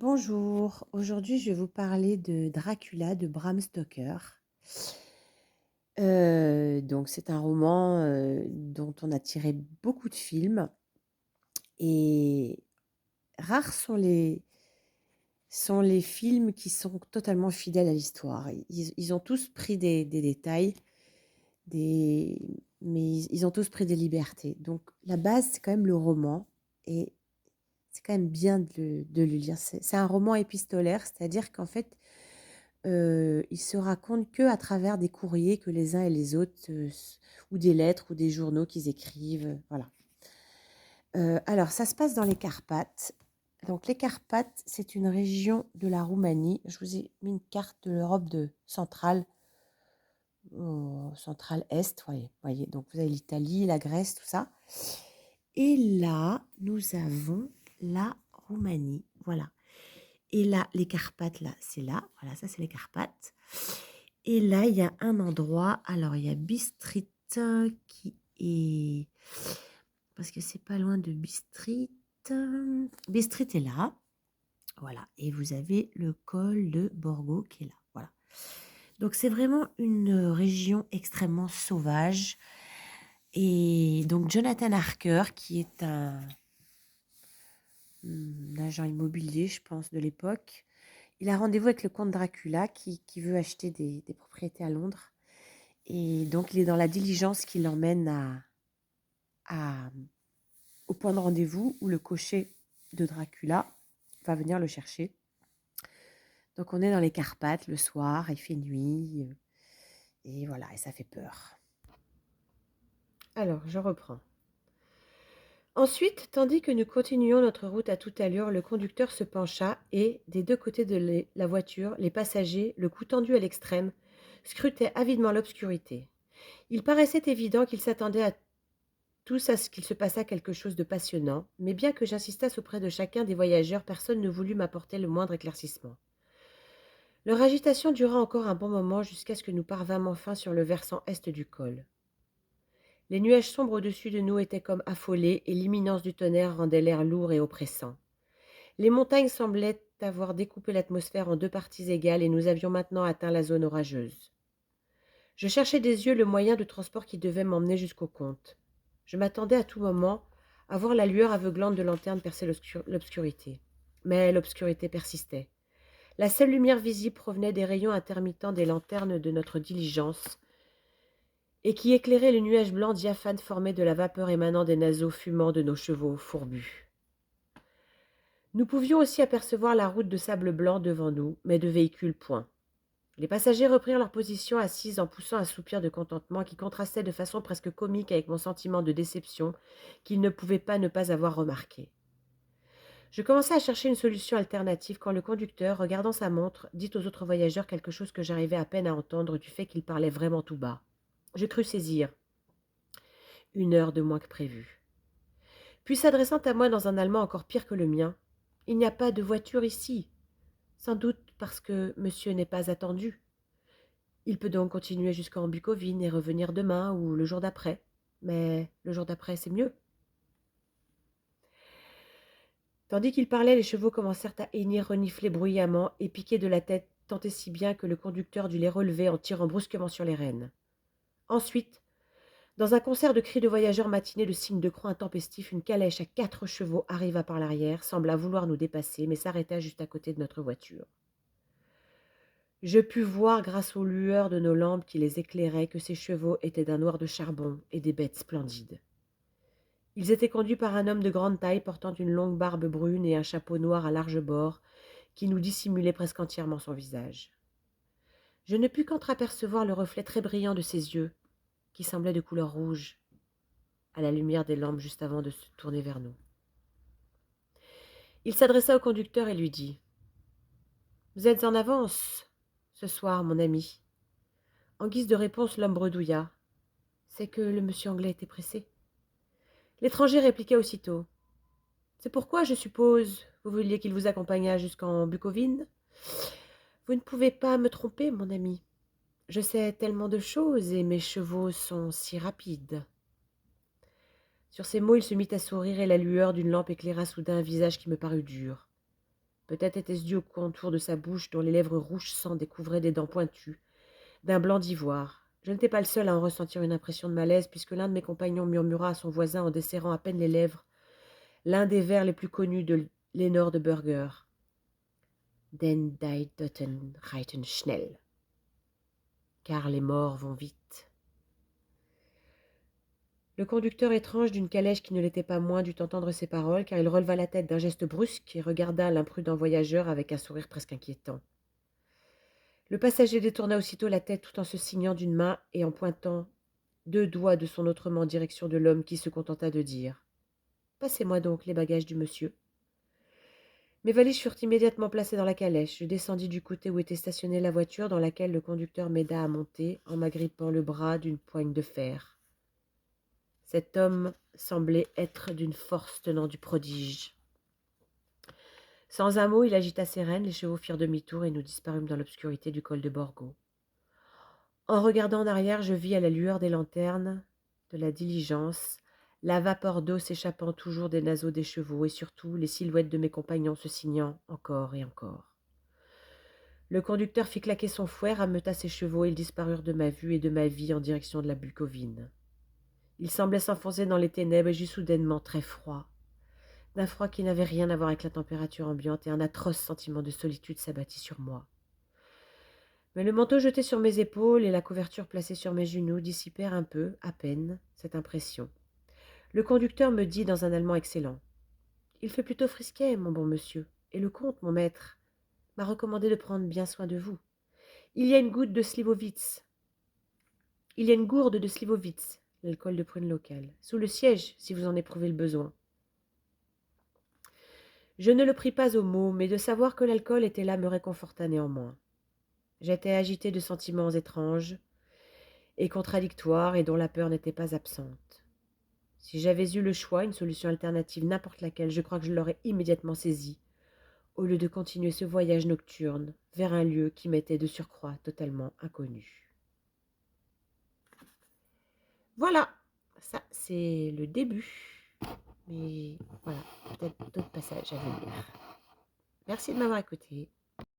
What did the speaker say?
Bonjour, aujourd'hui je vais vous parler de Dracula de Bram Stoker. Donc c'est un roman, dont on a tiré beaucoup de films et rares sont les films qui sont totalement fidèles à l'histoire. Ils ont tous pris des détails, des mais ils ont tous pris des libertés. Donc la base, c'est quand même le roman et c'est quand même bien de le lire. C'est un roman épistolaire, c'est-à-dire qu'en fait, ils se racontent qu'à travers des courriers que les uns et les autres, ou des lettres ou des journaux qu'ils écrivent, voilà. Alors ça se passe dans les Carpates. Donc les Carpates, c'est une région de la Roumanie. Je vous ai mis une carte de l'Europe centrale, centrale-est, voyez. Donc vous avez l'Italie, la Grèce, tout ça. Et là, nous avons la Roumanie, voilà. Et là, les Carpates, là, c'est là. Voilà, ça, c'est les Carpates. Et là, il y a un endroit. Alors, il y a Bistrit qui est... Parce que c'est pas loin de Bistrit. Bistrit est là. Voilà. Et vous avez le col de Borgo qui est là. Voilà. Donc, c'est vraiment une région extrêmement sauvage. Et donc, Jonathan Harker, qui est un agent immobilier, je pense, de l'époque, il a rendez-vous avec le comte Dracula qui veut acheter des propriétés à Londres. Et donc, il est dans la diligence qui l'emmène au point de rendez-vous où le cocher de Dracula va venir le chercher. Donc, on est dans les Carpates le soir, il fait nuit, et voilà, et ça fait peur. Alors, je reprends. Ensuite, tandis que nous continuions notre route à toute allure, le conducteur se pencha et, des deux côtés de la voiture, les passagers, le cou tendu à l'extrême, scrutaient avidement l'obscurité. Il paraissait évident qu'ils s'attendaient à tous à ce qu'il se passât quelque chose de passionnant, mais bien que j'insistasse auprès de chacun des voyageurs, personne ne voulut m'apporter le moindre éclaircissement. Leur agitation dura encore un bon moment jusqu'à ce que nous parvînmes enfin sur le versant est du col. Les nuages sombres au-dessus de nous étaient comme affolés et l'imminence du tonnerre rendait l'air lourd et oppressant. Les montagnes semblaient avoir découpé l'atmosphère en deux parties égales et nous avions maintenant atteint la zone orageuse. Je cherchais des yeux le moyen de transport qui devait m'emmener jusqu'au comte. Je m'attendais à tout moment à voir la lueur aveuglante de lanterne percer l'obscurité. Mais l'obscurité persistait. La seule lumière visible provenait des rayons intermittents des lanternes de notre diligence et qui éclairaient le nuage blanc diaphane formé de la vapeur émanant des naseaux fumants de nos chevaux fourbus. Nous pouvions aussi apercevoir la route de sable blanc devant nous, mais de véhicules point. Les passagers reprirent leur position assise en poussant un soupir de contentement qui contrastait de façon presque comique avec mon sentiment de déception qu'ils ne pouvaient pas ne pas avoir remarqué. Je commençais à chercher une solution alternative quand le conducteur, regardant sa montre, dit aux autres voyageurs quelque chose que j'arrivais à peine à entendre du fait qu'il parlait vraiment tout bas. Je crus saisir 1 heure de moins que prévu. Puis s'adressant à moi dans un allemand encore pire que le mien, « Il n'y a pas de voiture ici. Sans doute parce que monsieur n'est pas attendu. Il peut donc continuer jusqu'en Bucovine et revenir demain ou le jour d'après. Mais le jour d'après, c'est mieux. » Tandis qu'il parlait, les chevaux commencèrent à hennir, renifler bruyamment et piquer de la tête, tant et si bien que le conducteur dut les relever en tirant brusquement sur les rênes. Ensuite, dans un concert de cris de voyageurs matinés de signes de croix intempestifs, une calèche à 4 chevaux arriva par l'arrière, sembla vouloir nous dépasser, mais s'arrêta juste à côté de notre voiture. Je pus voir, grâce aux lueurs de nos lampes qui les éclairaient, que ces chevaux étaient d'un noir de charbon et des bêtes splendides. Ils étaient conduits par un homme de grande taille portant une longue barbe brune et un chapeau noir à larges bords qui nous dissimulait presque entièrement son visage. Je ne pus qu'entreapercevoir le reflet très brillant de ses yeux, qui semblaient de couleur rouge, à la lumière des lampes juste avant de se tourner vers nous. Il s'adressa au conducteur et lui dit : « Vous êtes en avance ce soir, mon ami. » En guise de réponse, l'homme bredouilla : « C'est que le monsieur anglais était pressé. » L'étranger répliqua aussitôt : « C'est pourquoi, je suppose, vous vouliez qu'il vous accompagnât jusqu'en Bucovine ? Vous ne pouvez pas me tromper, mon ami. Je sais tellement de choses et mes chevaux sont si rapides. » Sur ces mots, il se mit à sourire et la lueur d'une lampe éclaira soudain un visage qui me parut dur. Peut-être était-ce dû au contour de sa bouche dont les lèvres rouges sang découvraient des dents pointues, d'un blanc d'ivoire. Je n'étais pas le seul à en ressentir une impression de malaise, puisque l'un de mes compagnons murmura à son voisin en desserrant à peine les lèvres l'un des vers les plus connus de Lénore de Burger. Den die Toten reiten schnell. Car les morts vont vite. Le conducteur étrange d'une calèche qui ne l'était pas moins dut entendre ces paroles, car il releva la tête d'un geste brusque et regarda l'imprudent voyageur avec un sourire presque inquiétant. Le passager détourna aussitôt la tête tout en se signant d'une main et en pointant 2 doigts de son autre main en direction de l'homme qui se contenta de dire « Passez-moi donc les bagages du monsieur. » Mes valises furent immédiatement placées dans la calèche. Je descendis du côté où était stationnée la voiture dans laquelle le conducteur m'aida à monter en m'agrippant le bras d'une poigne de fer. Cet homme semblait être d'une force tenant du prodige. Sans un mot, il agita ses rênes, les chevaux firent demi-tour et nous disparûmes dans l'obscurité du col de Borgo. En regardant en arrière, je vis à la lueur des lanternes de la diligence la vapeur d'eau s'échappant toujours des naseaux des chevaux et surtout les silhouettes de mes compagnons se signant encore et encore. Le conducteur fit claquer son fouet, rameuta ses chevaux et ils disparurent de ma vue et de ma vie en direction de la Bucovine. Il semblait s'enfoncer dans les ténèbres et j'eus soudainement très froid. D'un froid qui n'avait rien à voir avec la température ambiante et un atroce sentiment de solitude s'abattit sur moi. Mais le manteau jeté sur mes épaules et la couverture placée sur mes genoux dissipèrent un peu, à peine, cette impression. Le conducteur me dit dans un allemand excellent « Il fait plutôt frisquet, mon bon monsieur, et le comte, mon maître, m'a recommandé de prendre bien soin de vous. Il y a une goutte de Slivovitz. Il y a une gourde de Slivovitz, l'alcool de prune local, sous le siège, si vous en éprouvez le besoin. » Je ne le pris pas au mot, mais de savoir que l'alcool était là me réconforta néanmoins. J'étais agité de sentiments étranges et contradictoires et dont la peur n'était pas absente. Si j'avais eu le choix, une solution alternative, n'importe laquelle, je crois que je l'aurais immédiatement saisie, au lieu de continuer ce voyage nocturne vers un lieu qui m'était de surcroît totalement inconnu. Voilà, ça c'est le début, mais voilà, peut-être d'autres passages à venir. Merci de m'avoir écouté.